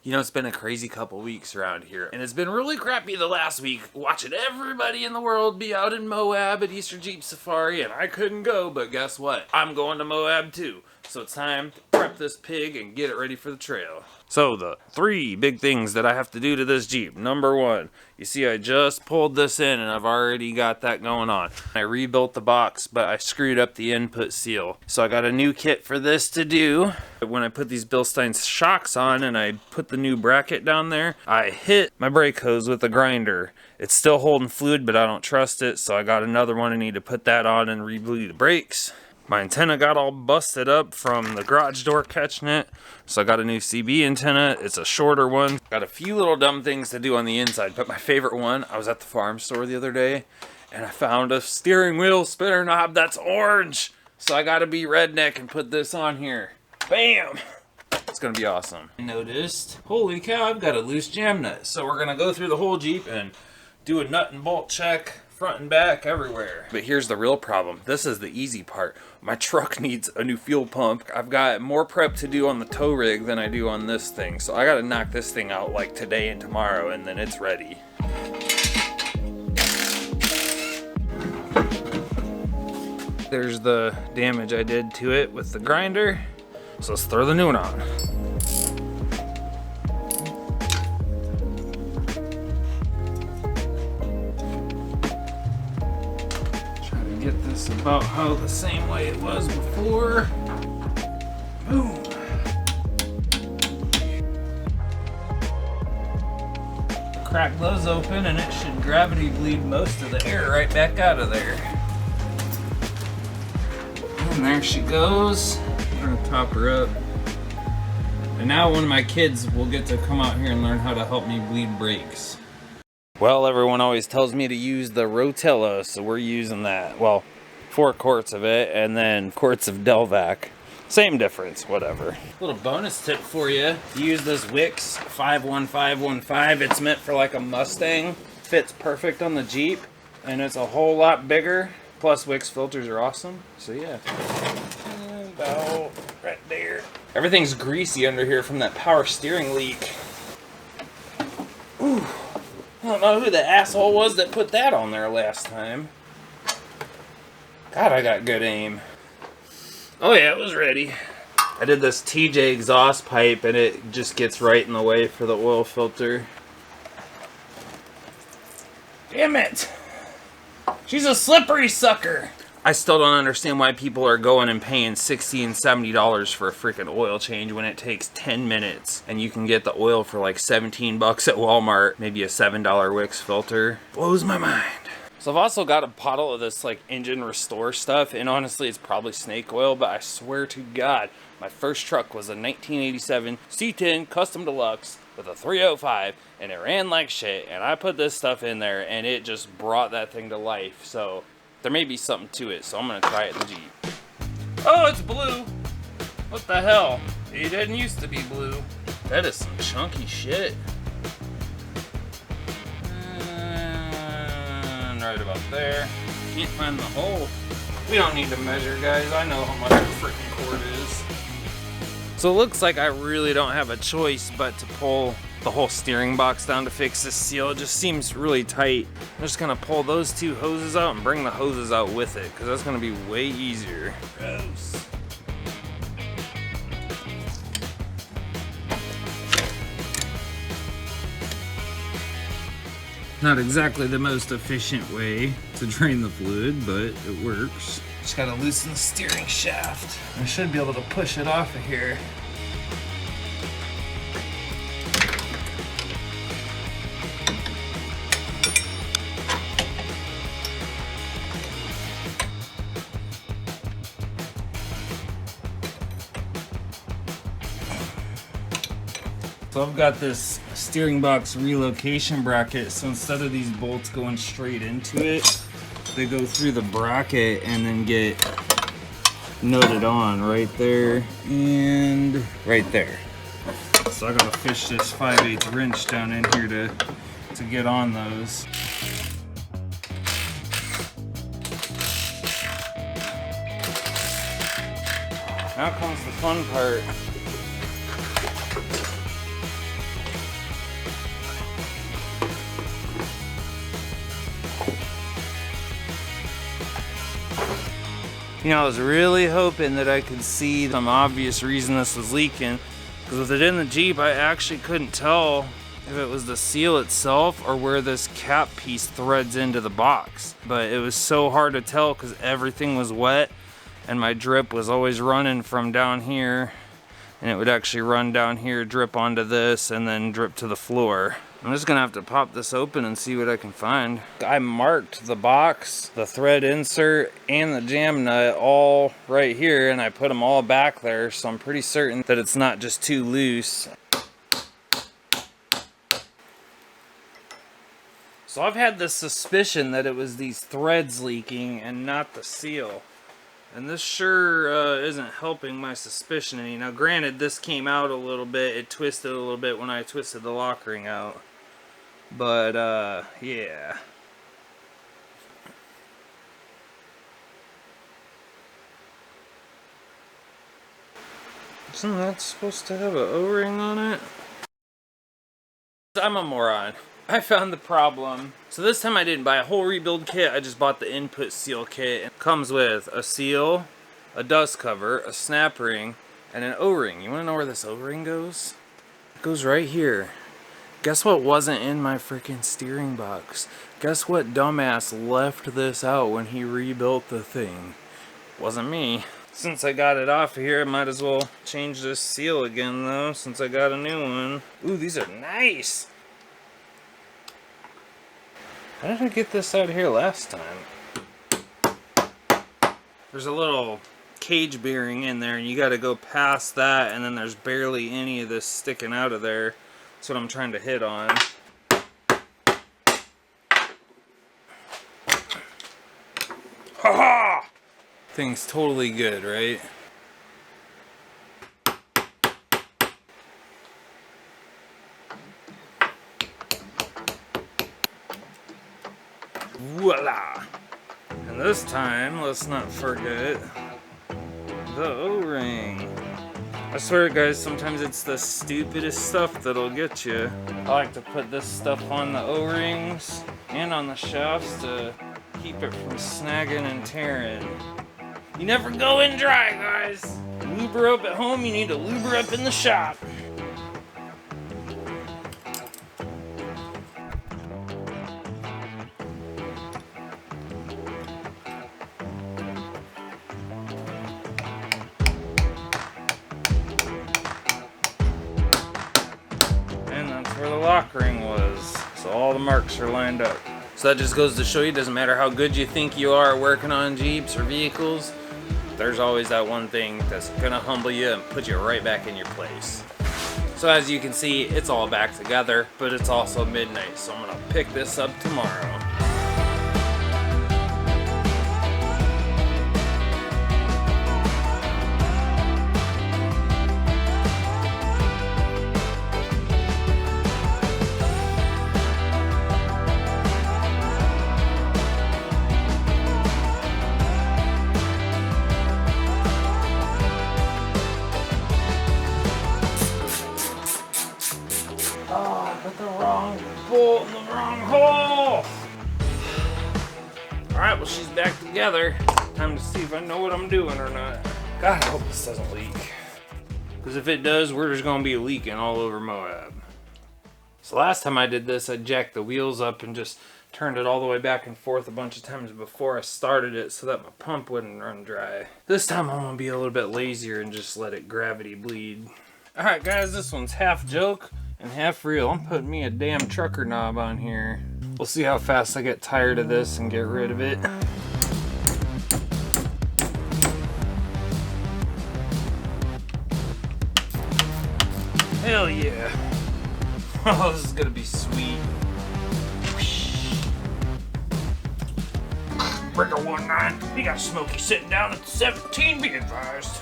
You know, it's been a crazy couple weeks around here, and it's been really crappy the last week, watching everybody in the world be out in Moab at Easter Jeep Safari, and I couldn't go, but guess what? I'm going to Moab too. So it's time to prep this pig and get it ready for the trail. So the 3 big things that I have to do to this Jeep. Number 1, you see I just pulled this in and I've already got that going on. I rebuilt the box, but I screwed up the input seal. So I got a new kit for this to do. When I put these Bilstein shocks on and I put the new bracket down there, I hit my brake hose with a grinder. It's still holding fluid, but I don't trust it, so I got another one. I need to put that on and re-bleed the brakes. My antenna got all busted up from the garage door catching it, so I got a new CB antenna. It's a shorter one. Got a few little dumb things to do on the inside, but my favorite one, I was at the farm store the other day, and I found a steering wheel spinner knob that's orange. So I gotta be redneck and put this on here. Bam! It's gonna be awesome. I noticed, holy cow, I've got a loose jam nut. So we're gonna go through the whole Jeep and do a nut and bolt check. Front and back, everywhere. But here's the real problem. This is the easy part. My truck needs a new fuel pump. I've got more prep to do on the tow rig than I do on this thing. So I gotta knock this thing out like today and tomorrow, and then it's ready. There's the damage I did to it with the grinder. So let's throw the new one on. Get this about how the same way it was before. Boom. Crack those open and it should gravity bleed most of the air right back out of there. And there she goes. I'm gonna top her up. And now one of my kids will get to come out here and learn how to help me bleed brakes. Well, everyone always tells me to use the Rotella, so we're using that. Well, 4 quarts of it, and then quarts of Delvac. Same difference, whatever. Little bonus tip for you. Use this Wix 51515. It's meant for like a Mustang. Fits perfect on the Jeep, and it's a whole lot bigger. Plus, Wix filters are awesome. So yeah, about right there. Everything's greasy under here from that power steering leak. Ooh. I don't know who the asshole was that put that on there last time. God, I got good aim. Oh yeah, it was ready. I did this TJ exhaust pipe and it just gets right in the way for the oil filter. Damn it! She's a slippery sucker! I still don't understand why people are going and paying $60 and $70 for a freaking oil change when it takes 10 minutes and you can get the oil for like 17 bucks at Walmart, maybe a $7 Wix filter. Blows my mind. So I've also got a bottle of this like engine restore stuff, and honestly it's probably snake oil, but I swear to God, my first truck was a 1987 C10 Custom Deluxe with a 305 and it ran like shit, and I put this stuff in there and it just brought that thing to life. So there may be something to it, so I'm gonna try it in the Jeep. Oh, it's blue! What the hell? It didn't used to be blue. That is some chunky shit. And right about there. Can't find the hole. We don't need to measure, guys. I know how much a freaking cord is. So it looks like I really don't have a choice but to pull the whole steering box down to fix this seal. It just seems really tight. I'm just gonna pull those 2 hoses out and bring the hoses out with it, because that's gonna be way easier. Gross. Not exactly the most efficient way to drain the fluid, but it works. Just gotta loosen the steering shaft. I should be able to push it off of here. So I've got this steering box relocation bracket, so instead of these bolts going straight into it, they go through the bracket and then get nutted on right there and right there. So I gotta fish this 5/8 wrench down in here to get on those. Now comes the fun part. You know, I was really hoping that I could see some obvious reason this was leaking, because with it in the Jeep, I actually couldn't tell if it was the seal itself or where this cap piece threads into the box. But it was so hard to tell because everything was wet and my drip was always running from down here, and it would actually run down here, drip onto this, and then drip to the floor. I'm just gonna have to pop this open and see what I can find. I marked the box, the thread insert, and the jam nut all right here, and I put them all back there, so I'm pretty certain that it's not just too loose. So I've had this suspicion that it was these threads leaking and not the seal. And this sure isn't helping my suspicion any. Now granted, this came out a little bit, it twisted a little bit when I twisted the lock ring out. But yeah. Isn't that supposed to have an O-ring on it? I'm a moron. I found the problem. So this time I didn't buy a whole rebuild kit, I just bought the input seal kit. It comes with a seal, a dust cover, a snap ring, and an O-ring. You wanna know where this O-ring goes? It goes right here. Guess what wasn't in my freaking steering box? Guess what dumbass left this out when he rebuilt the thing? Wasn't me. Since I got it off of here, I might as well change this seal again though, since I got a new one. Ooh, these are nice! How did I get this out of here last time? There's a little cage bearing in there and you gotta go past that, and then there's barely any of this sticking out of there. That's what I'm trying to hit on. Ha-ha! Thing's totally good, right? Voila! And this time, let's not forget the O-ring. I swear guys, sometimes it's the stupidest stuff that'll get you. I like to put this stuff on the O-rings and on the shafts to keep it from snagging and tearing. You never go in dry, guys. Lube her up at home, you need to lube her up in the shop. Where the lock ring was, so all the marks are lined up. So that just goes to show you, it doesn't matter how good you think you are working on Jeeps or vehicles, there's always that one thing that's gonna humble you and put you right back in your place. So as you can see, it's all back together, but it's also midnight, so I'm gonna pick this up tomorrow. Put the wrong bolt in the wrong hole! Alright, well she's back together. Time to see if I know what I'm doing or not. God, I hope this doesn't leak. Because if it does, we're just going to be leaking all over Moab. So last time I did this, I jacked the wheels up and just turned it all the way back and forth a bunch of times before I started it so that my pump wouldn't run dry. This time I'm going to be a little bit lazier and just let it gravity bleed. Alright guys, this one's half joke and half real. I'm putting me a damn trucker knob on here. We'll see how fast I get tired of this and get rid of it. Hell yeah. Oh, this is gonna be sweet. Breaker 1-9, we got Smokey sitting down at the 17, be advised.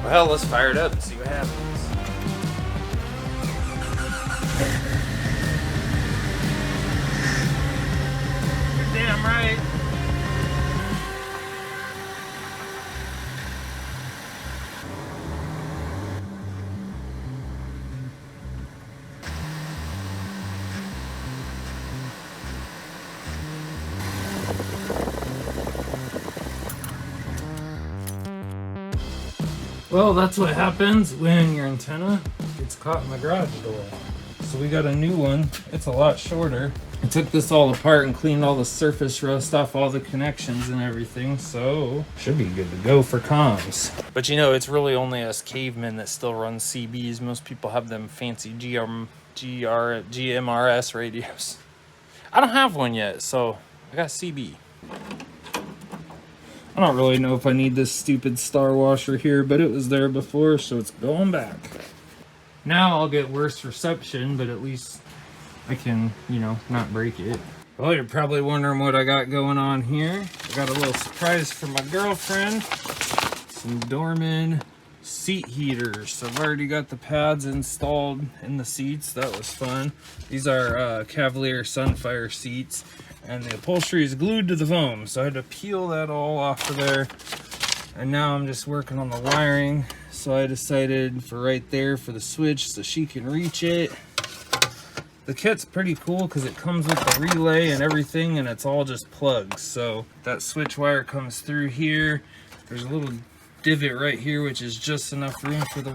Well, let's fire it up and see what happens. You're damn right. Well, that's what happens when your antenna gets caught in the garage door. So we got a new one. It's a lot shorter. I took this all apart and cleaned all the surface rust off all the connections and everything, so should be good to go for comms. But you know, it's really only us cavemen that still run CBs. Most people have them fancy GMRS radios. I don't have one yet, so I got CB. I don't really know if I need this stupid star washer here, but it was there before, so it's going back. Now I'll get worse reception, but at least I can, you know, not break it. Well, you're probably wondering what I got going on here. I got a little surprise for my girlfriend. Some Dorman seat heaters. So I've already got the pads installed in the seats. That was fun. These are Cavalier Sunfire seats, and the upholstery is glued to the foam, so I had to peel that all off of there. And now I'm just working on the wiring. So I decided for right there for the switch so she can reach it. The kit's pretty cool because it comes with the relay and everything, and it's all just plugs. So that switch wire comes through here. There's a little divot right here, which is just enough room for the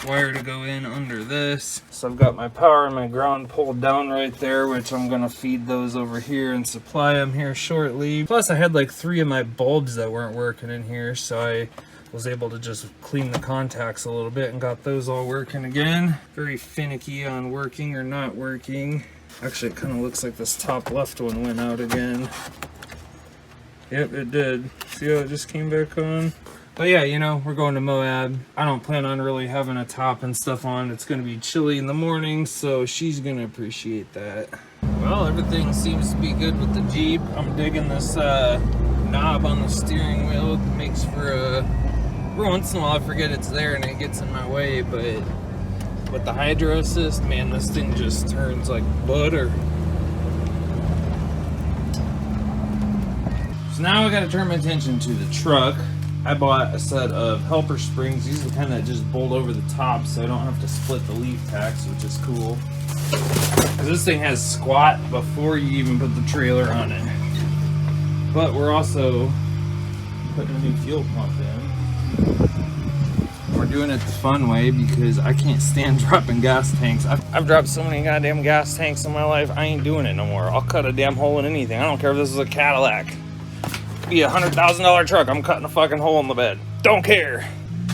wire to go in under this. So I've got my power and my ground pulled down right there, which I'm gonna feed those over here and supply them here shortly. Plus I had like 3 of my bulbs that weren't working in here, so I was able to just clean the contacts a little bit and got those all working again. Very finicky on working or not working. Actually, it kind of looks like this top left one went out again. Yep, it did. See how it just came back on? But yeah, you know, we're going to Moab. I don't plan on really having a top and stuff on. It's going to be chilly in the morning, so she's going to appreciate that. Well, everything seems to be good with the Jeep. I'm digging this knob on the steering wheel. It makes for a... Every once in a while I forget it's there and it gets in my way, but with the hydro assist, man, this thing just turns like butter. So now I gotta turn my attention to the truck. I bought a set of helper springs. These are the kind that just bolt over the top so I don't have to split the leaf packs, which is cool. Because this thing has squat before you even put the trailer on it. But we're also putting a new fuel pump in. We're doing it the fun way because I can't stand dropping gas tanks. I've dropped so many goddamn gas tanks in my life, I ain't doing it no more. I'll cut a damn hole in anything. I don't care if this is a Cadillac. It could be a $100,000 truck. I'm cutting a fucking hole in the bed. Don't care.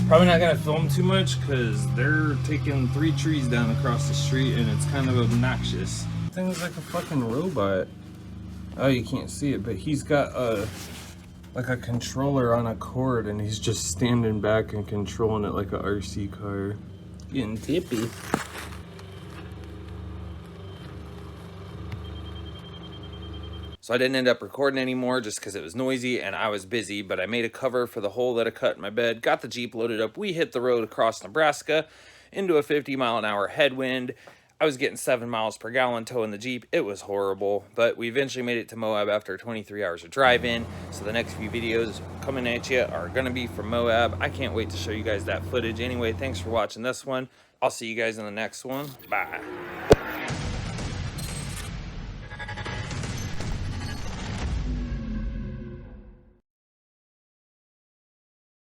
Probably not gonna film too much because they're taking 3 trees down across the street and it's kind of obnoxious. This thing is like a fucking robot. Oh, you can't see it, but he's got like a controller on a cord and he's just standing back and controlling it like a RC car. Getting tippy. So I didn't end up recording anymore just because it was noisy and I was busy, but I made a cover for the hole that I cut in my bed, got the Jeep loaded up. We hit the road across Nebraska into a 50-mile-an-hour headwind. I was getting 7 miles per gallon towing the Jeep. It was horrible, but we eventually made it to Moab after 23 hours of drive-in. So the next few videos coming at you are going to be from Moab. I can't wait to show you guys that footage. Anyway, thanks for watching this one. I'll see you guys in the next one. Bye.